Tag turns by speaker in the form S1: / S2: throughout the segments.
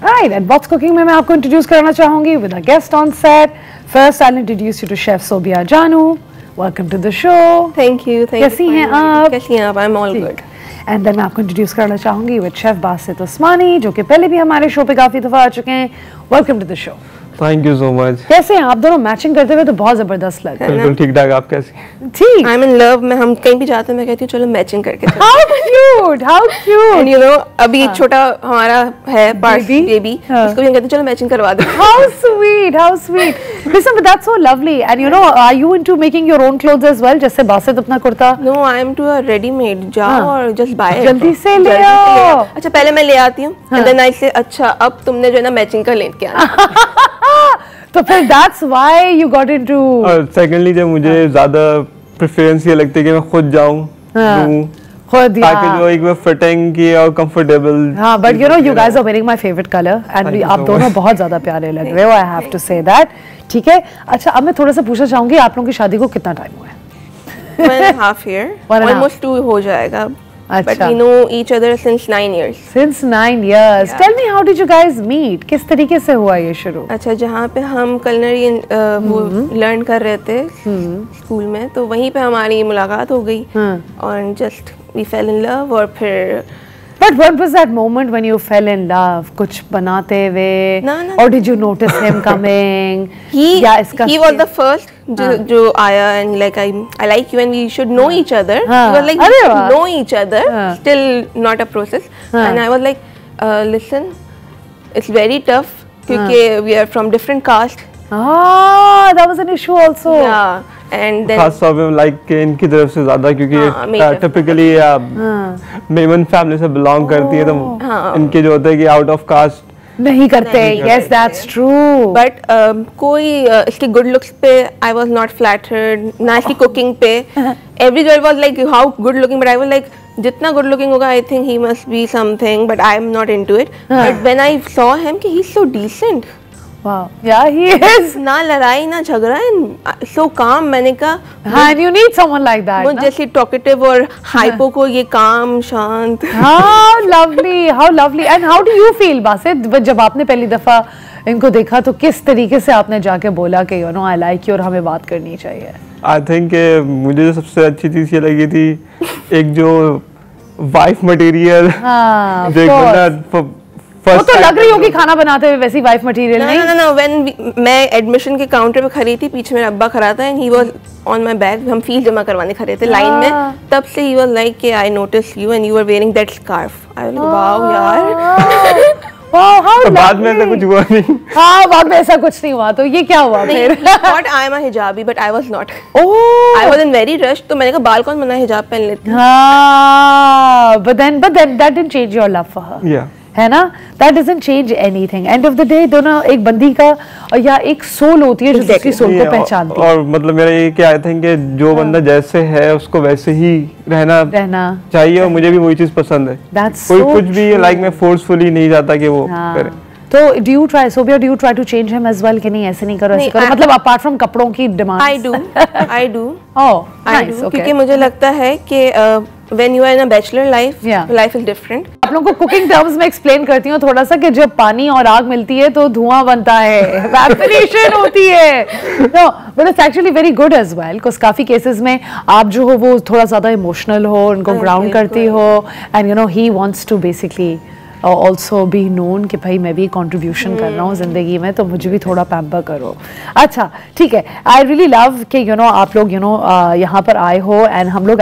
S1: Right, and What's Cooking में मैं आपको इंट्रोड्यूस करना चाहूँगी with a guest on set. First, I'll introduce you to Chef Sobia Janu. Welcome to the show.
S2: Thank you.
S1: कैसी हैं आप?
S2: कैसी हैं आप? I'm all good.
S1: And then मैं आपको इंट्रोड्यूस करना चाहूँगी with Chef Basit Osmani, जो कि पहले भी हमारे शो पे काफ़ी दफ़ा आ चुके हैं. Welcome to the show.
S3: Thank you so much.
S1: कैसे हैं आप दोनों? मैचिंग करते हुए तो बहुत जबरदस्त लग रहे हैं।
S3: बिल्कुल ठीक ठाक। आप कैसी?
S1: ठीक।
S2: I'm in love में हम कहीं भी जाते हैं मैं कहती हूँ चलो मैचिंग करके चलते हैं।
S1: How cute, how cute.
S2: And you know अभी एक छोटा हमारा है बेबी इसको भी हम कहते हैं चलो मैचिंग करवा दे।
S1: How sweet, how sweet. Listen, but that's so lovely. And you know, are you into making your own clothes as well? जैसे बासित अपना kurta?
S2: No, I am to a ready-made. जाओ और just buy it.
S1: जल्दी से ले आओ।
S2: अच्छा पहले मैं ले आती हूँ। And then I say अच्छा अब तुमने जो है ना मैचिंग का लेके आना।
S1: तो फिर that's why you got into.
S3: और सेकंडली जब मुझे ज़्यादा प्रेफरेंस ये लगती है कि मैं खुद जाऊँ
S1: खुद
S3: ताकि जो एक फिटिंग की और कंफर्टेबल।
S1: हाँ, but you know you guys are wearing my favorite color and आप दोनों बहुत ज़्यादा प्यारे लग रहे हो. I have to say that. ठीक है. अच्छा अब मैं थोड़ा सा पूछना चाहूँगी आप लोगों की शादी को कितना टाइम हुआ है?
S2: 1.5 year. Almost 2 हो जाएगा. But we know each other since 9 years.
S1: Since 9 years. Tell me how did you guys meet? किस तरीके से हुआ ये शुरू?
S2: अच्छा जहाँ पे हम culinary वो learn कर रहे थे स्कूल में तो वहीं पे हमारी मुलाकात हो गई और just we fell in love और फिर
S1: But what was that moment when you fell in love? कुछ बनाते हुए?
S2: No.
S1: Or did you notice him coming?
S2: He was the first जो आया and like I like you and we should know each other. He was like we should know each other. Still not a process. And I was like listen, it's very tough क्योंकि we are from different caste.
S1: Ah, that was an issue also.
S2: Yeah. And then
S3: खास तौर पे like इनकी तरफ से ज़्यादा क्योंकि typically Memon family से बिलोंग करती है तो इनके जो होता है कि आउट ऑफ कास्ट
S1: नहीं करते. Yes, that's true.
S2: But कोई इसके गुड लुक्स पे I was not flattered. ना इसकी कुकिंग पे every girl was like how good looking but I was like जितना good looking होगा I think he must be something but I am not into it. But when I saw him कि he's so decent.
S1: Wow. Yeah, he is.
S2: ना लड़ाई ना झगड़ा and so calm. मैंने कहा
S1: and you need someone like that.
S2: वो जैसे talkative और hypo को ये काम शांत.
S1: How lovely, how lovely. And how do you feel, Basit? जब आपने पहली दफा इनको देखा तो किस तरीके से आपने जाके बोला कि you know I like you और हमें बात करनी चाहिए?
S3: I think मुझे जो सबसे अच्छी चीज़ ये लगी थी एक जो वाइफ मटेरियल जो एक बंदा
S1: वो तो लग रही होगी खाना बनाते हुए वैसी वाइफ मटेरियल नहीं?
S2: No. When मैं एडमिशन के काउंटर पे खड़ी थी पीछे मेरा अब्बा खड़ा था and he was on my back. हम फीस जमा करवाने खड़े थे लाइन में तब से he was like कि I noticed you and you were wearing that scarf. I was like wow यार.
S1: Wow, how lovely.
S3: बाद में ऐसा कुछ हुआ नहीं.
S1: हाँ बाद में ऐसा कुछ नहीं हुआ तो ये क्या हुआ फिर?
S2: He thought I am a hijabi but I was not.
S1: Oh.
S2: I was in very rush तो मैंने कहा बाल कौन बना हिजाब पहन लेती.
S1: हाँ but then that didn't change your love for her.
S3: Yeah.
S1: है ना? That doesn't change anything. End of the day दोनों एक बंदी का या एक सोल होती है जो दूसरी सोल को पहचानती है.
S3: और मतलब मेरा ये क्या आई थिंक कि जो बंदा जैसे है उसको वैसे ही रहना चाहिए और मुझे भी वही चीज पसंद है. कोई कुछ भी लाइक मैं फोर्सफुली नहीं चाहता कि वो करे.
S1: तो do you try, Sobia, do you try to change him as well कि नहीं ऐसे नहीं करो ऐसे करो मतलब apart from कपड़ों की demand?
S2: I do.
S1: Oh, nice. Okay.
S2: क्योंकि मुझे लगता है कि when you are in a bachelor life, life is different.
S1: आप लोगों को कुकिंग टर्म्स में एक्सप्लेन करती हूँ थोड़ा सा कि जब पानी और आग मिलती है तो धुआं बनता है, evaporation होती है. No, but it's actually very good as well because काफी केसेस में आप जो हो वो थोड़ा ज़्यादा इमोशनल हो, उनको ग्राउंड करती हो and you know he wants to basically also be known कि भाई मैं भी कंट्रीब्यूशन कर रहा हूँ ज़िंदगी में तो मुझे भी थोड़ा पैम्पर करो. अच्छा ठीक है. आई रियली लव कि यू नो आप लोग यू नो यहाँ पर आए हो एंड हम लोग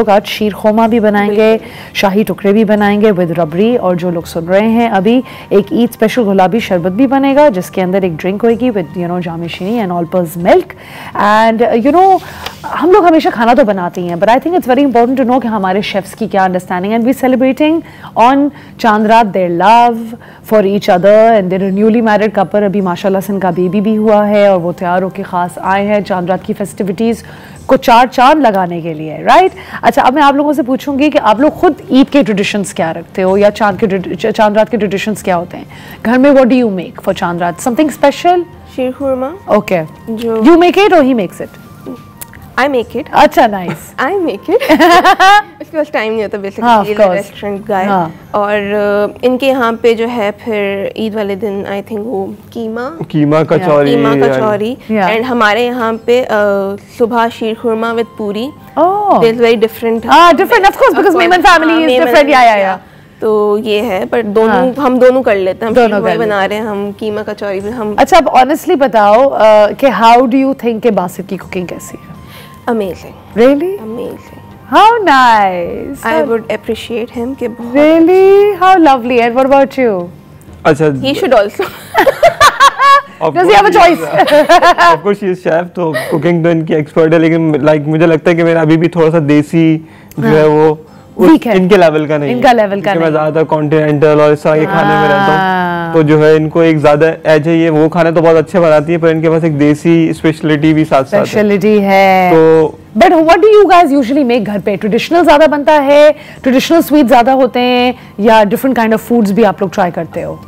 S1: आज शीर खोमा भी बनाएंगे, शाही टुकड़े भी बनाएंगे विद रबड़ी और जो लोग सुन रहे हैं अभी एक ईद स्पेशल गुलाबी शरबत भी बनेगा जिसके अंदर एक ड्रिंक होगी with you know Jami Shireen and Olpers milk and you know हम लोग हमेशा खाना तो बनाते ही हैं but I think it's very important to know कि हमारे शेफ्स की क्या understanding and we celebrating on Chand Raat their love for each other and their newly married couple. अभी माशाल्लाह से इनका बेबी भी हुआ है और वो तैयार होकर ख़ास आए हैं चांदरात की फेस्टिविटीज़ को 4 चांद लगाने के लिए. राइट. अच्छा अब मैं आप लोगों से पूछूंगी कि आप लोग खुद ईद के ट्रेडिशंस क्या रखते हो या चांदरात के ट्रेडिशंस क्या होते हैं घर में? What do you make for Chand Raat? Something special?
S2: Sheer khurma.
S1: Okay. You make it or he makes it?
S2: I make it.
S1: अच्छा, nice.
S2: I make it. इसके पास टाइम नहीं होता बेसिकली, रेस्टोरेंट गाय। और इनके यहाँ पे जो है फिर ईद वाले दिन आई थिंक वो कीमा कचौरी एंड हमारे यहाँ पे सुबह शीर खुरमा विद पूरी। There's very different.
S1: Different of course because Memon family is different. Yeah.
S2: तो ये है, पर दोनों हम दोनों कर लेते हैं, हम दोनों बना रहे हैं, हम कीमा कचौरी भी हम।
S1: अच्छा, अब ऑनेस्टली बताओ कि हाउ डू यू थिंक कि बासित की कुकिंग कैसी है?
S2: Amazing.
S1: Really?
S2: Amazing.
S1: How nice.
S2: I would appreciate him कि बहुत।
S1: Really? How lovely. And what about you?
S3: अच्छा,
S2: he should also.
S1: Does he have a choice?
S3: Of course she is chef, तो cooking तो इनकी expert है, लेकिन like मुझे लगता है कि मेरा अभी भी थोड़ा सा देसी जो है वो इनके लेवल का नहीं,
S1: इनका लेवल का नहीं।
S3: मैं ज्यादा कॉन्टिनेंटल और इस तरह के खाने में रहता हूँ, तो जो है इनको एक ज्यादा एज है। ये वो खाने तो बहुत अच्छे बनाती है, पर इनके पास एक देसी स्पेशलिटी भी साथ साथ
S1: स्पेशलिटी है।
S3: तो
S1: but what do you guys usually make घर पे? ट्रेडिशनल ज्यादा बनता है, ट्रेडिशनल स्वीट ज्यादा होते हैं, या डिफरेंट काइंड ऑफ फूड्स भी आप लोग ट्राई करते हो?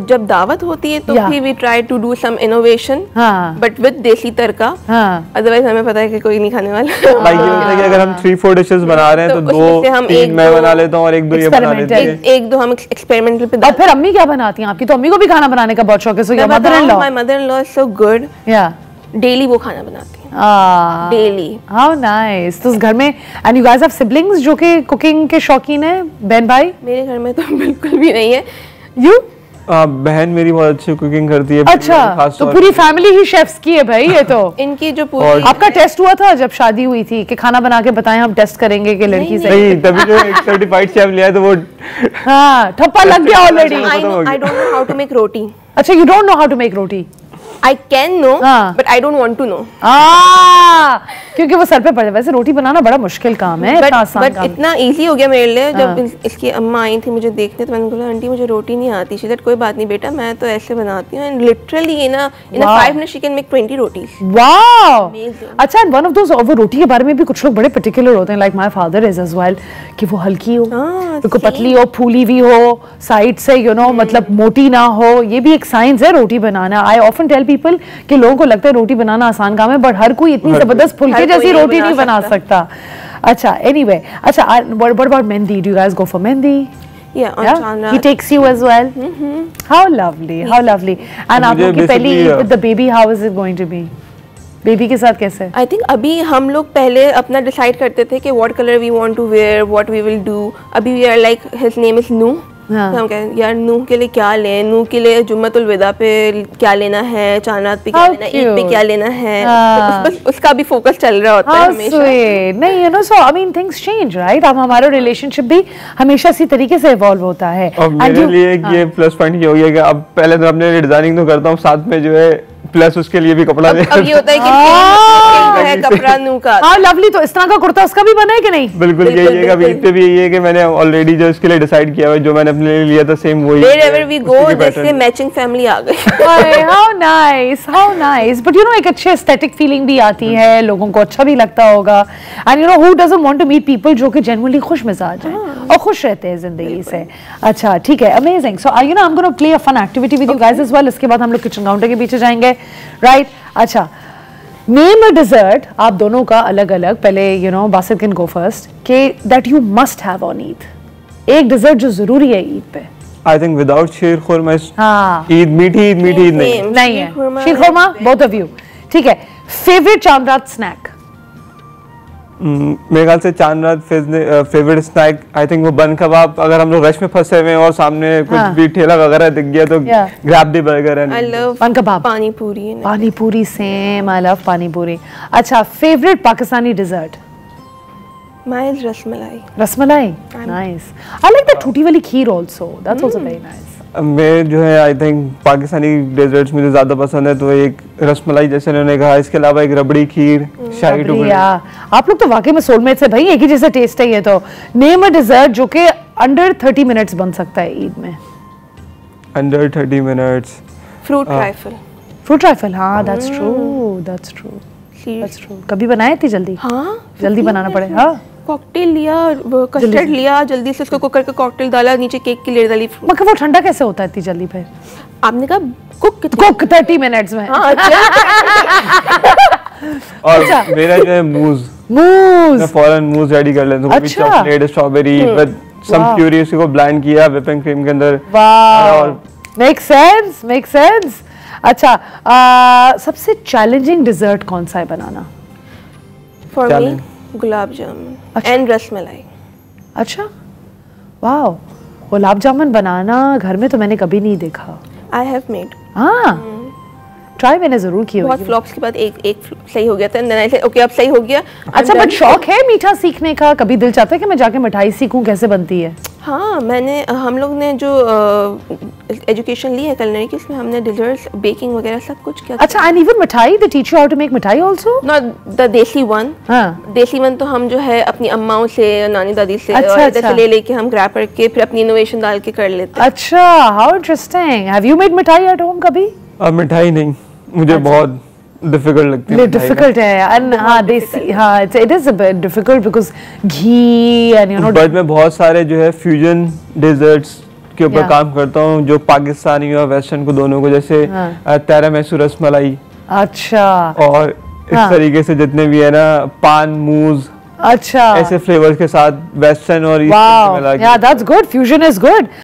S2: जब दावत होती है तो फिर we try to do some innovation, but with desi tadka. Otherwise हमें पता है कि कोई नहीं खाने वाला।
S3: लाइक ये होता है कि अगर हम 3-4 डिशेस बना रहे हैं तो 2-3 मैं बना लेता हूँ और 1-2 ये बना लेते हैं,
S2: 1-2 हम एक्सपेरिमेंटल पे।
S1: और फिर अम्मी क्या बनाती हैं आपकी? तो अम्मी को भी खाना बनाने का बहुत शौक है। So your mother-in-law,
S2: my mother-in-law is so good, या डेली वो खाना बनाती है, डेली।
S1: How nice. तो उस घर में, and you guys have siblings जो कि कुकिंग के शौकीन हैं, बहन भाई?
S2: मेरे घर में तो बिल्कुल भी नहीं है।
S1: यू?
S3: बहन मेरी बहुत अच्छी कुकिंग करती है।
S1: अच्छा, तो पूरी फैमिली ही शेफ्स की है भाई ये तो।
S2: इनकी जो पूरी
S1: आपका टेस्ट हुआ था जब शादी हुई थी कि खाना बना के बताएं, हम टेस्ट करेंगे कि लड़की से?
S3: नहीं, तभी जो एक सर्टिफाइड शेफ लिया है तो वो
S1: हाँ ठप्पा लग गया already.
S2: I don't know how to make roti.
S1: अच्छा, you don't know how to make roti?
S2: I can know, but I don't want to know.
S1: क्योंकि वो सर पे पड़ जाए। वैसे रोटी बनाना बड़ा मुश्किल काम है, इतना आसान काम।
S2: इतना इजी हो गया मेरे लिए। जब इसकी अम्मा आई थी मुझे देखने, तो मैंने बोला आंटी मुझे रोटी नहीं आती। शी सेड कोई बात नहीं बेटा, मैं तो ऐसे बनाती हूँ। And literally in a 5 minutes she can make 20 rotis. Wow!
S1: अच्छा, एंड वन ऑफ दोस, वो रोटी के बारे में भी कुछ लोग बड़े पर्टिकुलर होते हैं, like my father is as well, कि वो हल्की हो, बिल्कुल पतली हो, फूली भी हो साइड से, यू नो, मतलब मोटी ना हो। ये भी एक साइंस है रोटी बनाना। आई ऑफन टेल पीपल कि लोगों को लगता है रोटी बनाना आसान काम है, बट हर कोई इतनी जबरदस्त फुलके जैसी रोटी नहीं बना सकता। अच्छा, एनीवे, अच्छा, what about mehndi? Do you guys go for mehndi?
S2: Yeah, on Chandra.
S1: He takes you as well. How lovely, how lovely. And आप लोग की पहली with the baby, how is it going to be? Baby के साथ कैसे?
S2: I think अभी हम लोग पहले अपना डिसाइड करते थे कि what color we want to wear, what we will do. अभी we are like, his name is Noo. हम कहें यार नूह के लिए क्या लें, नूह के लिए जुम्मतुल विदा पे क्या लेना है, चांद पे क्या लेना है, ईद पे क्या लेना है, तो बस उसका भी फोकस चल रहा होता है हमेशा।
S1: नहीं, you know, so I mean things change, right? अब हमारा रिलेशनशिप भी हमेशा इसी तरीके से इवॉल्व होता है।
S3: और मेरे लिए ये प्लस पॉइंट ये हो गया कि अब पहले तो अपने डिजाइनिंग तो करता हूँ, साथ में जो है प्लस उसके लिए भी कपड़ा ले।
S2: अब ये होता है कि है कपड़ा नू का।
S1: हाँ लवली, तो इस तरह का कुर्ता उसका भी बना है कि नहीं?
S3: बिल्कुल यही है, अभी पे भी यही है कि मैंने ऑलरेडी जो इसके लिए डिसाइड किया है, जो मैंने अपने लिए लिया था सेम वही।
S2: Wherever we go, जैसे मैचिंग फैमिली आ गई।
S1: How nice, how nice. But you know, एक अच्छी एस्थेटिक फीलिंग भी आती है, लोगों को अच्छा भी लगता होगा। And you know, who doesn't want to meet people जो कि genuinely खुश मिजाज हैं और खुश रहते हैं जिंदगी से। अच्छा, ठीक है, amazing. So you know, I'm going to play a fun activity with you guys as well. इसके बाद हम लोग किचन काउंटर के पीछे जाएंगे, right? अच्छा, नेम अ डिजर्ट आप दोनों का अलग अलग। पहले you know Basit can go first के that you must have on Eid. एक डिजर्ट जो जरूरी है ईद पे।
S3: I think without sheer khurma Eid मीठी नहीं
S1: है। Sheer khurma both of you, ठीक है। फेवरेट चांद रात स्नैक?
S3: मेरे ख्याल से चांद रात फेवरेट स्नैक आई थिंक वो बन कबाब। अगर हम लोग रश में फंसे हुए हैं और सामने कुछ भी ठेला वगैरह दिख गया तो grab the burger and
S2: I love
S1: बन कबाब।
S2: पानी पूरी
S1: same, I love pani puri. अच्छा, favourite Pakistani dessert?
S2: My rasmalai.
S1: Nice. I like the टूटी वाली खीर also, that's also very nice.
S3: मैं जो है आई थिंक पाकिस्तानी डेजर्ट्स मुझे ज़्यादा पसंद है, तो एक रसमलाई जैसे उन्होंने कहा, इसके अलावा एक रबड़ी खीर, शाही टुकड़े।
S1: आप लोग तो वाकई में सोलमेट्स है भाई, एक ही जैसा टेस्ट है ये तो। नेम अ डिजर्ट जो कि अंडर 30 मिनट्स बन सकता है ईद में।
S3: Under 30 minutes?
S2: Fruit trifle.
S1: हाँ, that's true. कभी बनाए थे जल्दी?
S2: हाँ,
S1: जल्दी बनाना पड़े। हाँ,
S2: कॉकटेल लिया, कस्टर्ड लिया, जल्दी से उसको कुकर का कॉकटेल डाला, नीचे केक की लेयर डाली।
S1: मगर वो ठंडा कैसे होता है इतनी जल्दी? फिर आपने कहा कुक 30 मिनट्स में।
S3: और मेरा जो है मूज मैं फौरन मूज रेडी कर लेता हूँ, chocolate strawberry with some puree, उसी को ब्लेंड किया व्हिपिंग क्रीम के अंदर।
S1: Wow, make sense. अच्छा, सबसे चैलेंजिंग डिजर्ट कौन सा है बनाना?
S2: For me gulab jamun and rasmalai.
S1: अच्छा, वाओ, गुलाब जामुन बनाना घर में तो मैंने कभी नहीं देखा।
S2: I have made.
S1: हाँ, ट्राई मैंने जरूर की होगी।
S2: बहुत फ्लॉप्स के बाद एक सही हो गया था, देन आई सेड ओके अब सही हो गया।
S1: अच्छा, बट शौक है मीठा सीखने का? कभी दिल चाहता है कि मैं जाके मिठाई सीखूं कैसे बनती है?
S2: हाँ, हम लोग ने जो एजुकेशन ली है कुलिनरी की, उसमें हमने डिजर्ट्स, बेकिंग वगैरह सब कुछ किया।
S1: अच्छा, and even mithai, they teach you how to make mithai also?
S2: Not the desi one. हाँ, देसी वन तो हम जो है अपनी अम्माओं से, नानी दादी से, और इधर से ले लेके हम ग्रैप करके फिर अपनी इनोवेशन डाल के कर लेते हैं।
S1: अच्छा, how interesting. Have you made मिठाई एट होम कभी?
S3: मिठाई नहीं, मुझे बहुत डिफिकल्ट लगती है।
S1: डिफिकल्ट है यार। हाँ, देसी, हाँ, it is a bit difficult because ghee and you no.
S3: But मैं बहुत सारे जो है फ्यूजन डेजर्ट्स के ऊपर काम करता हूँ, जो पाकिस्तानी और वेस्टर्न को दोनों को, जैसे तिरामिसू रसमलाई।
S1: अच्छा।
S3: और इस तरीके से जितने भी है ना, पान मूज,
S1: अच्छा,
S3: ऐसे फ्लेवर्स के साथ वेस्टर्न और ईस्टर्न मिला के।
S1: या that's good, fusion is good.